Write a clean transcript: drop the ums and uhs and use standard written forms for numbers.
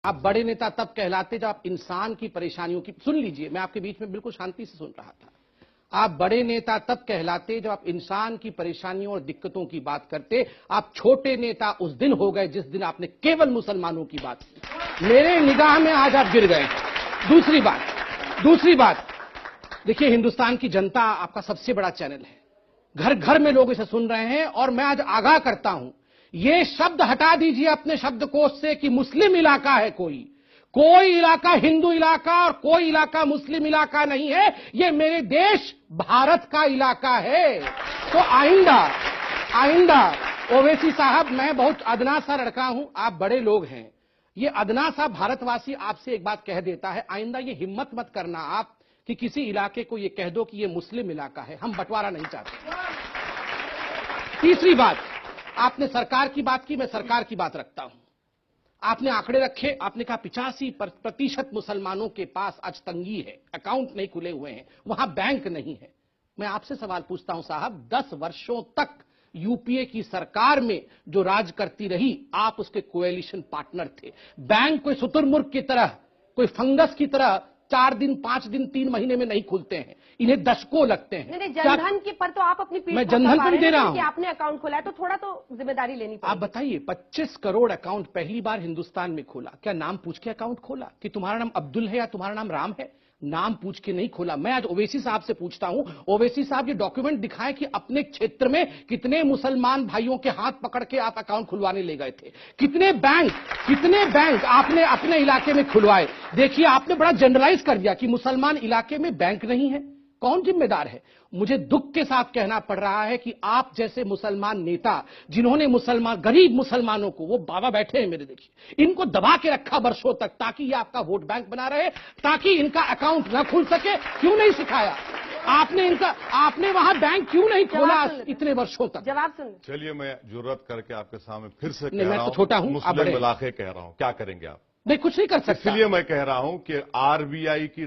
आप बड़े नेता तब कहलाते जब आप इंसान की परेशानियों की, सुन लीजिए, मैं आपके बीच में बिल्कुल शांति से सुन रहा था। आप बड़े नेता तब कहलाते जब आप इंसान की परेशानियों और दिक्कतों की बात करते। आप छोटे नेता उस दिन हो गए जिस दिन आपने केवल मुसलमानों की बात की। मेरे निगाह में आज आप गिर गए। दूसरी बात, देखिए, हिंदुस्तान की जनता आपका सबसे बड़ा चैनल है, घर घर में लोग इसे सुन रहे हैं, और मैं आज आगाह करता हूं, ये शब्द हटा दीजिए अपने शब्दकोश से कि मुस्लिम इलाका है। कोई इलाका हिंदू इलाका और कोई इलाका मुस्लिम इलाका नहीं है। ये मेरे देश भारत का इलाका है। तो आइंदा ओवैसी साहब, मैं बहुत अदना सा लड़का हूं, आप बड़े लोग हैं, ये अदना सा भारतवासी आपसे एक बात कह देता है, आइंदा ये हिम्मत मत करना आप कि किसी इलाके को ये कह दो कि ये मुस्लिम इलाका है। हम बंटवारा नहीं चाहते। तीसरी बात, आपने सरकार की बात की, मैं सरकार की बात रखता हूं। आपने आंकड़े रखे, आपने कहा 85% मुसलमानों के पास आज तंगी है, अकाउंट नहीं खुले हुए हैं, वहां बैंक नहीं है। मैं आपसे सवाल पूछता हूं साहब, 10 वर्षों तक यूपीए की सरकार में जो राज करती रही, आप उसके कोएलिशन पार्टनर थे। बैंक कोई शुतुरमुर्ग की तरह, कोई फंगस की तरह 4 दिन, 5 दिन, 3 महीने में नहीं खुलते हैं, इन्हें दशकों लगते हैं। नहीं, जनधन के पर तो आप अपनी पीठ मैं जनधन पर दे रहा हूं कि आपने अकाउंट खोला है, तो थोड़ा तो जिम्मेदारी लेनी पड़ेगी। आप बताइए, 25 करोड़ अकाउंट पहली बार हिंदुस्तान में खोला। क्या नाम पूछ के अकाउंट खोला कि तुम्हारा नाम अब्दुल है या तुम्हारा नाम राम है? नाम पूछ के नहीं खोला। मैं आज ओवैसी साहब से पूछता हूं, ओवैसी साहब ये डॉक्यूमेंट दिखाएं कि अपने क्षेत्र में कितने मुसलमान भाइयों के हाथ पकड़ के आप अकाउंट खुलवाने ले गए थे, कितने बैंक आपने अपने इलाके में खुलवाए। देखिए, आपने बड़ा जनरलाइज कर दिया कि मुसलमान इलाके में बैंक नहीं है। कौन जिम्मेदार है? मुझे दुख के साथ कहना पड़ रहा है कि आप जैसे मुसलमान नेता, जिन्होंने गरीब मुसलमानों को, वो बाबा बैठे हैं मेरे, देखिए, इनको दबा के रखा वर्षों तक ताकि ये आपका वोट बैंक बना रहे, ताकि इनका अकाउंट न खुल सके। क्यों नहीं सिखाया आपने वहां बैंक क्यों नहीं खोला इतने वर्षों तक? जवाब सुन। चलिए, मैं जुर्रत करके आपके सामने फिर से कह मैं रहा तो हूं, छोटा हूं, मुस्लिम इलाके कह रहा हूं, क्या करेंगे आप? नहीं, कुछ नहीं कर सकता। इसलिए मैं कह रहा हूं कि आरबीआई की